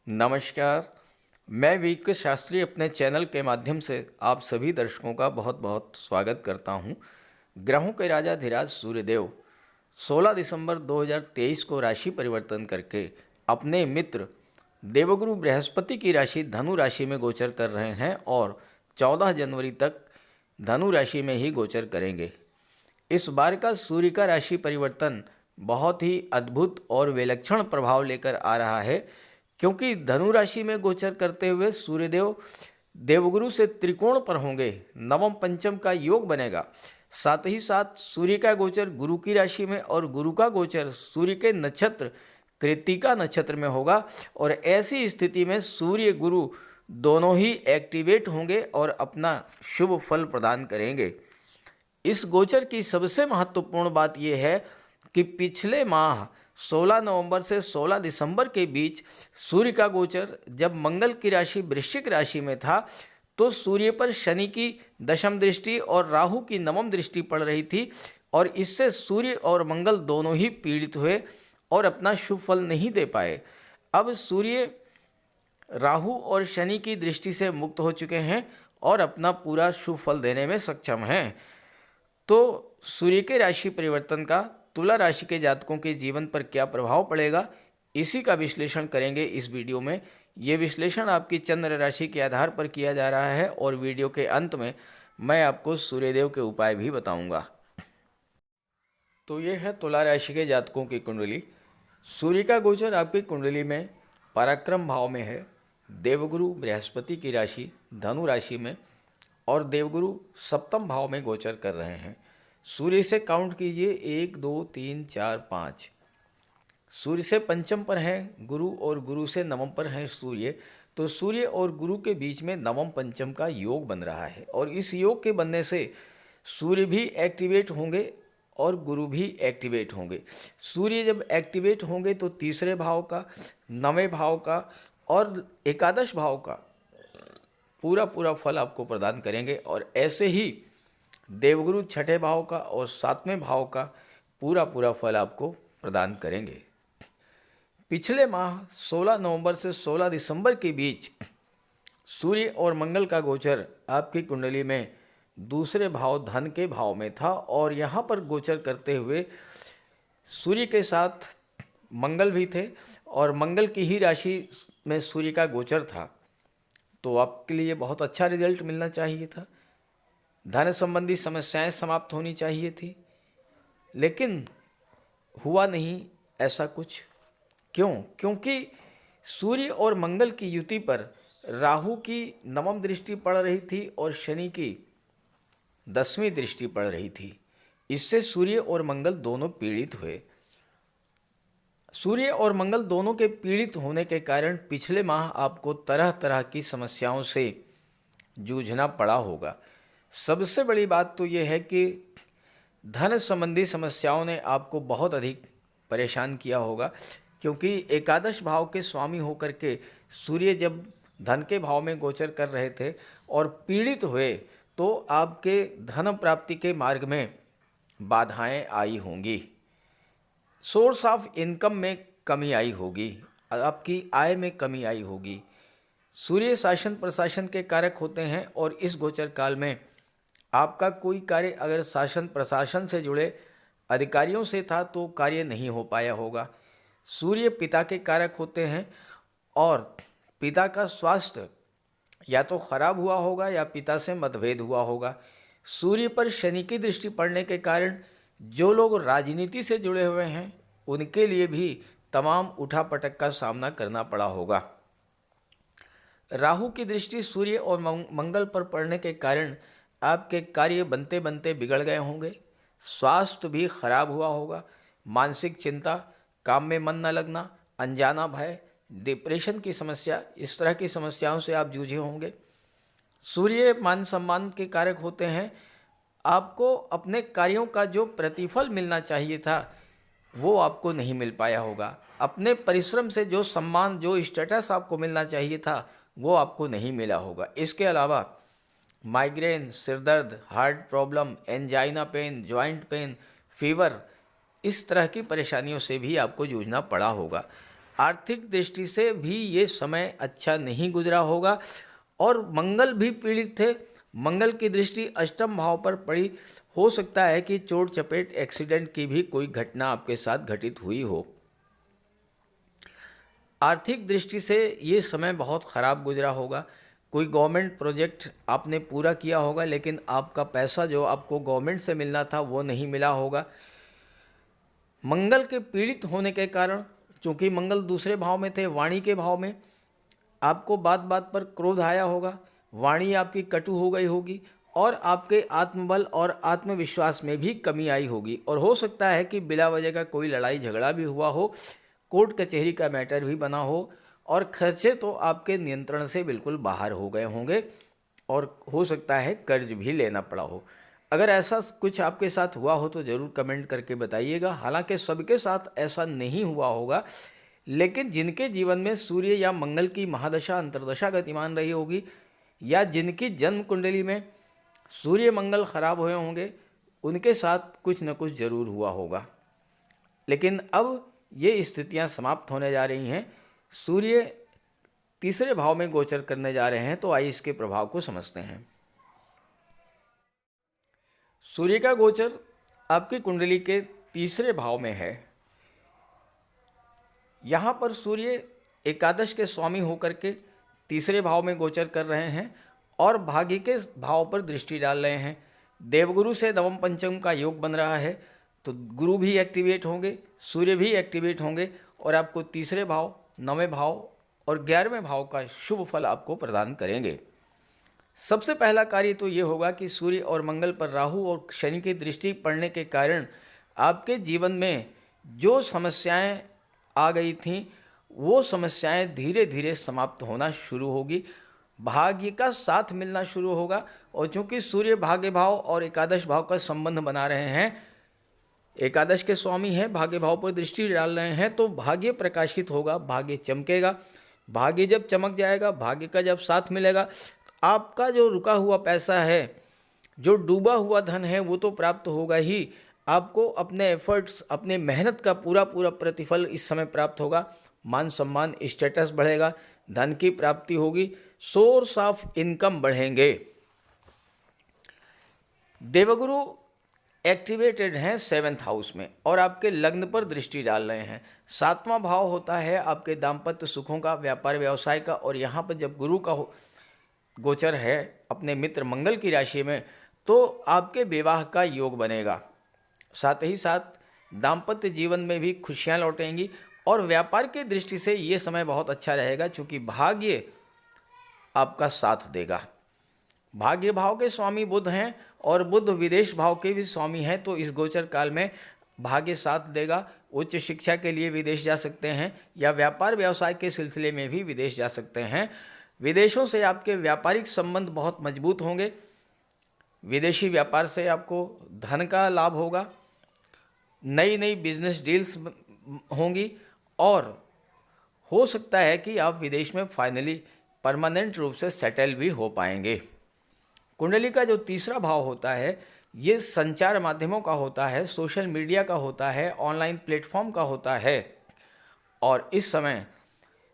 नमस्कार। मैं वीके शास्त्री अपने चैनल के माध्यम से आप सभी दर्शकों का बहुत बहुत स्वागत करता हूं। ग्रहों के राजा धीराज सूर्यदेव 16 दिसंबर 2023 को राशि परिवर्तन करके अपने मित्र देवगुरु बृहस्पति की राशि धनु राशि में गोचर कर रहे हैं और 14 जनवरी तक धनु राशि में ही गोचर करेंगे। इस बार का सूर्य का राशि परिवर्तन बहुत ही अद्भुत और विलक्षण प्रभाव लेकर आ रहा है, क्योंकि धनु राशि में गोचर करते हुए सूर्यदेव देवगुरु से त्रिकोण पर होंगे। नवम पंचम का योग बनेगा। साथ ही साथ सूर्य का गोचर गुरु की राशि में और गुरु का गोचर सूर्य के नक्षत्र कृत्तिका नक्षत्र में होगा और ऐसी स्थिति में सूर्य गुरु दोनों ही एक्टिवेट होंगे और अपना शुभ फल प्रदान करेंगे। इस गोचर की सबसे महत्वपूर्ण बात यह है कि पिछले माह 16 नवंबर से 16 दिसंबर के बीच सूर्य का गोचर जब मंगल की राशि वृश्चिक राशि में था तो सूर्य पर शनि की दशम दृष्टि और राहु की नवम दृष्टि पड़ रही थी और इससे सूर्य और मंगल दोनों ही पीड़ित हुए और अपना शुभ फल नहीं दे पाए। अब सूर्य राहु और शनि की दृष्टि से मुक्त हो चुके हैं और अपना पूरा शुभ फल देने में सक्षम हैं। तो सूर्य के राशि परिवर्तन का तुला राशि के जातकों के जीवन पर क्या प्रभाव पड़ेगा, इसी का विश्लेषण करेंगे इस वीडियो में। ये विश्लेषण आपकी चंद्र राशि के आधार पर किया जा रहा है और वीडियो के अंत में मैं आपको सूर्यदेव के उपाय भी बताऊंगा। तो ये है तुला राशि के जातकों की कुंडली। सूर्य का गोचर आपकी कुंडली में पराक्रम भाव में है। देवगुरु बृहस्पति की राशि धनु राशि में और देवगुरु सप्तम भाव में गोचर कर रहे हैं। सूर्य से काउंट कीजिए 1 2 3 4 5। सूर्य से पंचम पर हैं गुरु और गुरु से नवम पर हैं सूर्य। तो सूर्य और गुरु के बीच में नवम पंचम का योग बन रहा है और इस योग के बनने से सूर्य भी एक्टिवेट होंगे और गुरु भी एक्टिवेट होंगे। सूर्य जब एक्टिवेट होंगे तो तीसरे भाव का, नवें भाव का और एकादश भाव का पूरा फल आपको प्रदान करेंगे और ऐसे ही देवगुरु छठे भाव का और सातवें भाव का पूरा फल आपको प्रदान करेंगे। पिछले माह 16 नवंबर से 16 दिसंबर के बीच सूर्य और मंगल का गोचर आपकी कुंडली में दूसरे भाव धन के भाव में था और यहाँ पर गोचर करते हुए सूर्य के साथ मंगल भी थे और मंगल की ही राशि में सूर्य का गोचर था। तो आपके लिए बहुत अच्छा रिजल्ट मिलना चाहिए था। धन संबंधी समस्याएं समाप्त होनी चाहिए थी, लेकिन हुआ नहीं ऐसा कुछ। क्यों? क्योंकि सूर्य और मंगल की युति पर राहु की नवम दृष्टि पड़ रही थी और शनि की 10वीं दृष्टि पड़ रही थी। इससे सूर्य और मंगल दोनों पीड़ित हुए। सूर्य और मंगल दोनों के पीड़ित होने के कारण पिछले माह आपको तरह तरह की समस्याओं से जूझना पड़ा होगा। सबसे बड़ी बात तो यह है कि धन संबंधी समस्याओं ने आपको बहुत अधिक परेशान किया होगा, क्योंकि एकादश भाव के स्वामी होकर के सूर्य जब धन के भाव में गोचर कर रहे थे और पीड़ित हुए तो आपके धन प्राप्ति के मार्ग में बाधाएं आई होंगी। सोर्स ऑफ इनकम में कमी आई होगी, आपकी आय में कमी आई होगी। सूर्य शासन प्रशासन के कारक होते हैं और इस गोचर काल में आपका कोई कार्य अगर शासन प्रशासन से जुड़े अधिकारियों से था तो कार्य नहीं हो पाया होगा। सूर्य पिता के कारक होते हैं और पिता का स्वास्थ्य या तो खराब हुआ होगा या पिता से मतभेद हुआ होगा। सूर्य पर शनि की दृष्टि पड़ने के कारण जो लोग राजनीति से जुड़े हुए हैं उनके लिए भी तमाम उठापटक का सामना करना पड़ा होगा। राहु की दृष्टि सूर्य और मंगल पर पड़ने के कारण आपके कार्य बनते बनते बिगड़ गए होंगे। स्वास्थ्य भी खराब हुआ होगा। मानसिक चिंता, काम में मन न लगना, अनजाना भय, डिप्रेशन की समस्या, इस तरह की समस्याओं से आप जूझे होंगे। सूर्य मान सम्मान के कारक होते हैं। आपको अपने कार्यों का जो प्रतिफल मिलना चाहिए था वो आपको नहीं मिल पाया होगा। अपने परिश्रम से जो सम्मान, जो स्टेटस आपको मिलना चाहिए था वो आपको नहीं मिला होगा। इसके अलावा माइग्रेन, सिरदर्द, heart problem, angina pain, joint pain, fever, इस तरह की परेशानियों से भी आपको जूझना पड़ा होगा। आर्थिक दृष्टि से भी ये समय अच्छा नहीं गुजरा होगा। और मंगल भी पीड़ित थे। मंगल की दृष्टि अष्टम भाव पर पड़ी। हो सकता है कि चोट चपेट एक्सीडेंट की भी कोई घटना आपके साथ घटित हुई हो। आर्थिक दृष्टि से ये समय बहुत ख़राब गुजरा होगा। कोई गवर्नमेंट प्रोजेक्ट आपने पूरा किया होगा, लेकिन आपका पैसा जो आपको गवर्नमेंट से मिलना था वो नहीं मिला होगा। मंगल के पीड़ित होने के कारण, चूँकि मंगल दूसरे भाव में थे, वाणी के भाव में, आपको बात बात पर क्रोध आया होगा, वाणी आपकी कटु हो गई होगी और आपके आत्मबल और आत्मविश्वास में भी कमी आई होगी। और हो सकता है कि बिला वजह का कोई लड़ाई झगड़ा भी हुआ हो, कोर्ट कचहरी का मैटर भी बना हो, और खर्चे तो आपके नियंत्रण से बिल्कुल बाहर हो गए होंगे और हो सकता है कर्ज भी लेना पड़ा हो। अगर ऐसा कुछ आपके साथ हुआ हो तो ज़रूर कमेंट करके बताइएगा। हालांकि सबके साथ ऐसा नहीं हुआ होगा, लेकिन जिनके जीवन में सूर्य या मंगल की महादशा अंतर्दशा गतिमान रही होगी, या जिनकी जन्म कुंडली में सूर्य मंगल खराब हुए होंगे, उनके साथ कुछ न कुछ जरूर हुआ होगा। लेकिन अब ये स्थितियां समाप्त होने जा रही हैं। सूर्य तीसरे भाव में गोचर करने जा रहे हैं, तो आइए इसके प्रभाव को समझते हैं। सूर्य का गोचर आपकी कुंडली के तीसरे भाव में है। यहाँ पर सूर्य एकादश के स्वामी होकर के तीसरे भाव में गोचर कर रहे हैं और भाग्य के भाव पर दृष्टि डाल रहे हैं। देवगुरु से नवम पंचम का योग बन रहा है, तो गुरु भी एक्टिवेट होंगे, सूर्य भी एक्टिवेट होंगे और आपको तीसरे भाव, नवें भाव और 11वें भाव का शुभ फल आपको प्रदान करेंगे। सबसे पहला कार्य तो ये होगा कि सूर्य और मंगल पर राहु और शनि की दृष्टि पड़ने के कारण आपके जीवन में जो समस्याएं आ गई थीं, वो समस्याएं धीरे धीरे समाप्त होना शुरू होगी। भाग्य का साथ मिलना शुरू होगा। और चूंकि सूर्य भाग्य भाव और एकादश भाव का संबंध बना रहे हैं, एकादश के स्वामी हैं, भाग्य भाव पर दृष्टि डाल रहे हैं, तो भाग्य प्रकाशित होगा, भाग्य चमकेगा। भाग्य जब चमक जाएगा, भाग्य का जब साथ मिलेगा, आपका जो रुका हुआ पैसा है, जो डूबा हुआ धन है, वो तो प्राप्त होगा ही। आपको अपने एफर्ट्स, अपने मेहनत का पूरा पूरा प्रतिफल इस समय प्राप्त होगा। मान सम्मान, स्टेटस बढ़ेगा, धन की प्राप्ति होगी, सोर्स ऑफ इनकम बढ़ेंगे। देवगुरु एक्टिवेटेड हैं 7th हाउस में और आपके लग्न पर दृष्टि डाल रहे हैं। 7वां भाव होता है आपके दाम्पत्य सुखों का, व्यापार व्यवसाय का, और यहाँ पर जब गुरु का गोचर है अपने मित्र मंगल की राशि में, तो आपके विवाह का योग बनेगा। साथ ही साथ दाम्पत्य जीवन में भी खुशियाँ लौटेंगी और व्यापार की दृष्टि से ये समय बहुत अच्छा रहेगा, क्योंकि भाग्य आपका साथ देगा। भाग्य भाव के स्वामी बुध हैं और बुध विदेश भाव के भी स्वामी हैं, तो इस गोचर काल में भाग्य साथ देगा। उच्च शिक्षा के लिए विदेश जा सकते हैं या व्यापार व्यवसाय के सिलसिले में भी विदेश जा सकते हैं। विदेशों से आपके व्यापारिक संबंध बहुत मजबूत होंगे। विदेशी व्यापार से आपको धन का लाभ होगा, नई नई बिजनेस डील्स होंगी और हो सकता है कि आप विदेश में फाइनली परमानेंट रूप से सेटल भी हो पाएंगे। कुंडली का जो तीसरा भाव होता है, ये संचार माध्यमों का होता है, सोशल मीडिया का होता है, ऑनलाइन प्लेटफॉर्म का होता है। और इस समय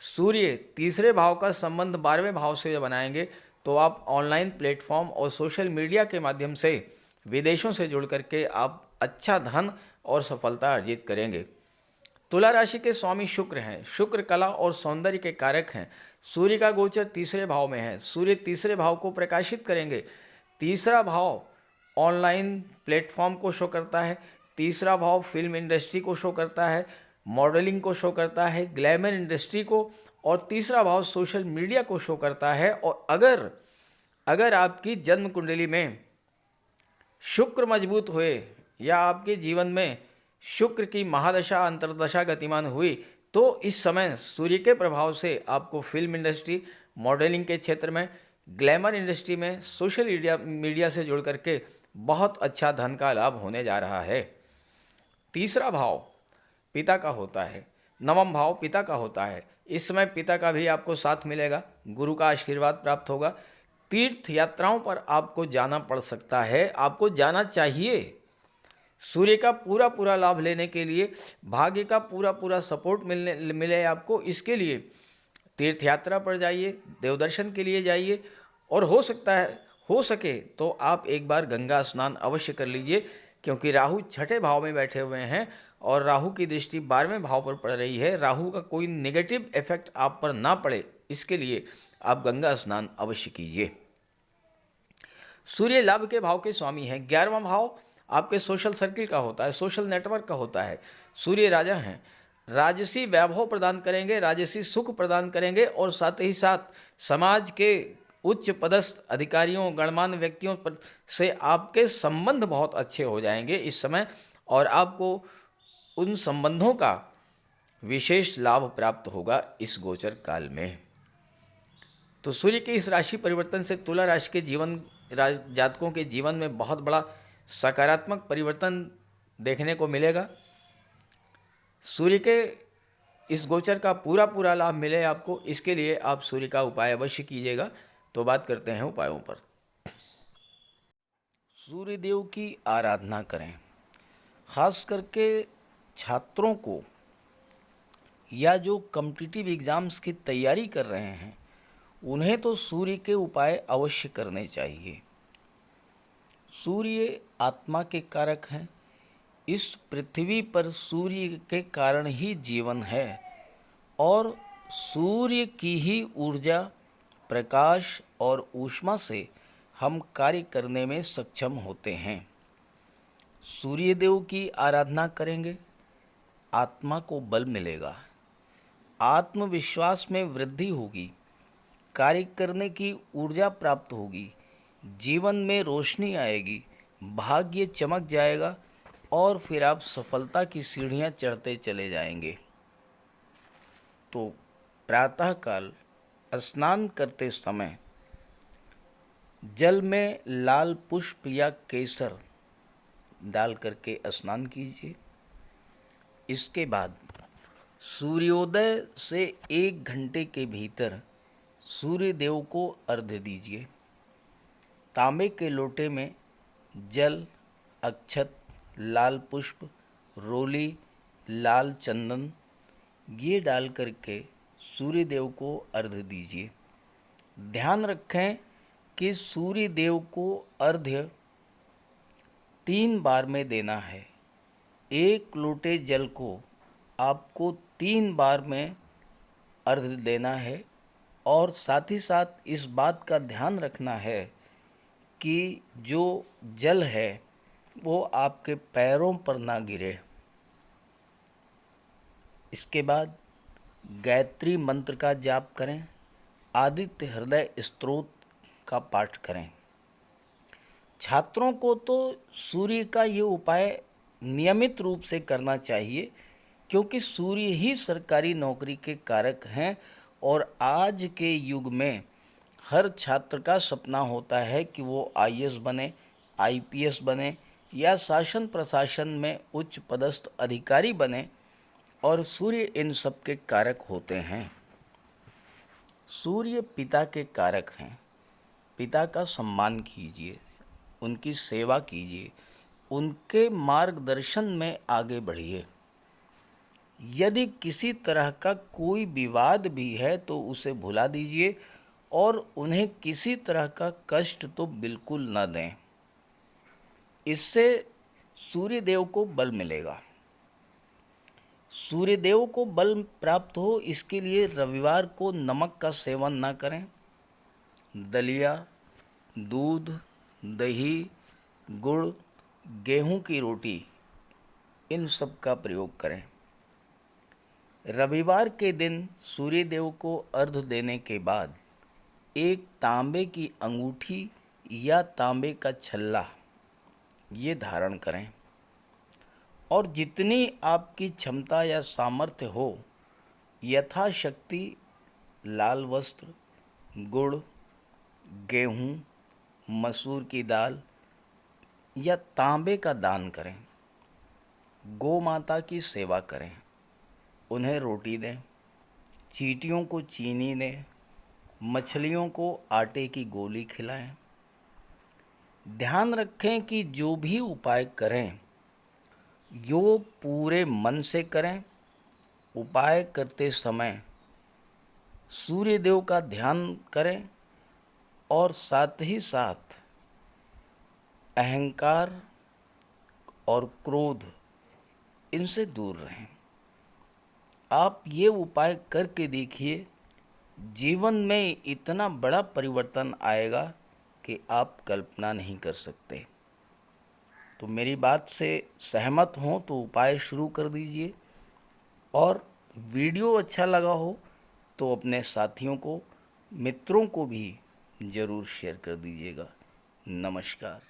सूर्य तीसरे भाव का संबंध 12वें भाव से बनाएंगे, तो आप ऑनलाइन प्लेटफॉर्म और सोशल मीडिया के माध्यम से विदेशों से जुड़ करके आप अच्छा धन और सफलता अर्जित करेंगे। तुला राशि के स्वामी शुक्र हैं। शुक्र कला और सौंदर्य के कारक हैं। सूर्य का गोचर तीसरे भाव में है। सूर्य तीसरे भाव को प्रकाशित करेंगे। तीसरा भाव ऑनलाइन प्लेटफॉर्म को शो करता है, तीसरा भाव फिल्म इंडस्ट्री को शो करता है, मॉडलिंग को शो करता है, ग्लैमर इंडस्ट्री को, और तीसरा भाव सोशल मीडिया को शो करता है। और अगर आपकी जन्म कुंडली में शुक्र मजबूत हुए या आपके जीवन में शुक्र की महादशा अंतर्दशा गतिमान हुई, तो इस समय सूर्य के प्रभाव से आपको फिल्म इंडस्ट्री, मॉडलिंग के क्षेत्र में, ग्लैमर इंडस्ट्री में, सोशल मीडिया से जुड़ करके बहुत अच्छा धन का लाभ होने जा रहा है। तीसरा भाव पिता का होता है, नवम भाव पिता का होता है। इस समय पिता का भी आपको साथ मिलेगा, गुरु का आशीर्वाद प्राप्त होगा। तीर्थ यात्राओं पर आपको जाना पड़ सकता है, आपको जाना चाहिए। सूर्य का पूरा पूरा लाभ लेने के लिए, भाग्य का पूरा पूरा सपोर्ट मिले आपको, इसके लिए तीर्थ यात्रा पर जाइए, देवदर्शन के लिए जाइए, और हो सके तो आप एक बार गंगा स्नान अवश्य कर लीजिए, क्योंकि राहु छठे भाव में बैठे हुए हैं और राहु की दृष्टि 12वें भाव पर पड़ रही है। राहु का कोई नेगेटिव इफेक्ट आप पर ना पड़े, इसके लिए आप गंगा स्नान अवश्य कीजिए। सूर्य लाभ के भाव के स्वामी हैं। 11वां भाव आपके सोशल सर्किल का होता है, सोशल नेटवर्क का होता है। सूर्य राजा हैं, राजसी वैभव प्रदान करेंगे, राजसी सुख प्रदान करेंगे, और साथ ही साथ समाज के उच्च पदस्थ अधिकारियों, गणमान्य व्यक्तियों पर से आपके संबंध बहुत अच्छे हो जाएंगे इस समय, और आपको उन संबंधों का विशेष लाभ प्राप्त होगा इस गोचर काल में। तो सूर्य के इस राशि परिवर्तन से तुला राशि के जातकों के जीवन में बहुत बड़ा सकारात्मक परिवर्तन देखने को मिलेगा। सूर्य के इस गोचर का पूरा पूरा लाभ मिले आपको, इसके लिए आप सूर्य का उपाय अवश्य कीजिएगा। तो बात करते हैं उपायों पर। सूर्य देव की आराधना करें। खास करके छात्रों को या जो कॉम्पिटिटिव एग्ज़ाम्स की तैयारी कर रहे हैं, उन्हें तो सूर्य के उपाय अवश्य करने चाहिए। सूर्य आत्मा के कारक हैं। इस पृथ्वी पर सूर्य के कारण ही जीवन है, और सूर्य की ही ऊर्जा, प्रकाश और ऊष्मा से हम कार्य करने में सक्षम होते हैं। सूर्य देव की आराधना करेंगे, आत्मा को बल मिलेगा, आत्मविश्वास में वृद्धि होगी, कार्य करने की ऊर्जा प्राप्त होगी, जीवन में रोशनी आएगी, भाग्य चमक जाएगा, और फिर आप सफलता की सीढ़ियां चढ़ते चले जाएंगे। तो प्रातःकाल स्नान करते समय जल में लाल पुष्प या केसर डाल करके स्नान कीजिए। इसके बाद सूर्योदय से 1 घंटे के भीतर सूर्य देव को अर्घ्य दीजिए। तांबे के लोटे में जल, अक्षत, लाल पुष्प, रोली, लाल चंदन ये डाल करके सूर्य देव को अर्घ्य दीजिए। ध्यान रखें कि सूर्य देव को अर्घ्य 3 बार में देना है। 1 लोटे जल को आपको 3 बार में अर्घ्य देना है, और साथ ही साथ इस बात का ध्यान रखना है कि जो जल है वो आपके पैरों पर ना गिरे। इसके बाद गायत्री मंत्र का जाप करें, आदित्य हृदय स्तोत्र का पाठ करें। छात्रों को तो सूर्य का ये उपाय नियमित रूप से करना चाहिए, क्योंकि सूर्य ही सरकारी नौकरी के कारक हैं, और आज के युग में हर छात्र का सपना होता है कि वो आईएएस बने, आईपीएस बने, या शासन प्रशासन में उच्च पदस्थ अधिकारी बने, और सूर्य इन सब के कारक होते हैं। सूर्य पिता के कारक हैं। पिता का सम्मान कीजिए, उनकी सेवा कीजिए, उनके मार्गदर्शन में आगे बढ़िए। यदि किसी तरह का कोई विवाद भी है तो उसे भुला दीजिए, और उन्हें किसी तरह का कष्ट तो बिल्कुल न दें। इससे सूर्य देव को बल मिलेगा। सूर्य देव को बल प्राप्त हो, इसके लिए रविवार को नमक का सेवन न करें। दलिया, दूध, दही, गुड़, गेहूं की रोटी, इन सब का प्रयोग करें। रविवार के दिन सूर्य देव को अर्घ्य देने के बाद एक तांबे की अंगूठी या तांबे का छल्ला ये धारण करें, और जितनी आपकी क्षमता या सामर्थ्य हो, यथाशक्ति लाल वस्त्र, गुड़, गेहूं, मसूर की दाल या तांबे का दान करें। गौ माता की सेवा करें, उन्हें रोटी दें, चींटियों को चीनी दें, मछलियों को आटे की गोली खिलाएं। ध्यान रखें कि जो भी उपाय करें योग पूरे मन से करें। उपाय करते समय सूर्य देव का ध्यान करें और साथ ही साथ अहंकार और क्रोध इनसे दूर रहें। आप ये उपाय करके देखिए, जीवन में इतना बड़ा परिवर्तन आएगा कि आप कल्पना नहीं कर सकते। तो मेरी बात से सहमत हों तो उपाय शुरू कर दीजिए, और वीडियो अच्छा लगा हो तो अपने साथियों को, मित्रों को भी ज़रूर शेयर कर दीजिएगा। नमस्कार।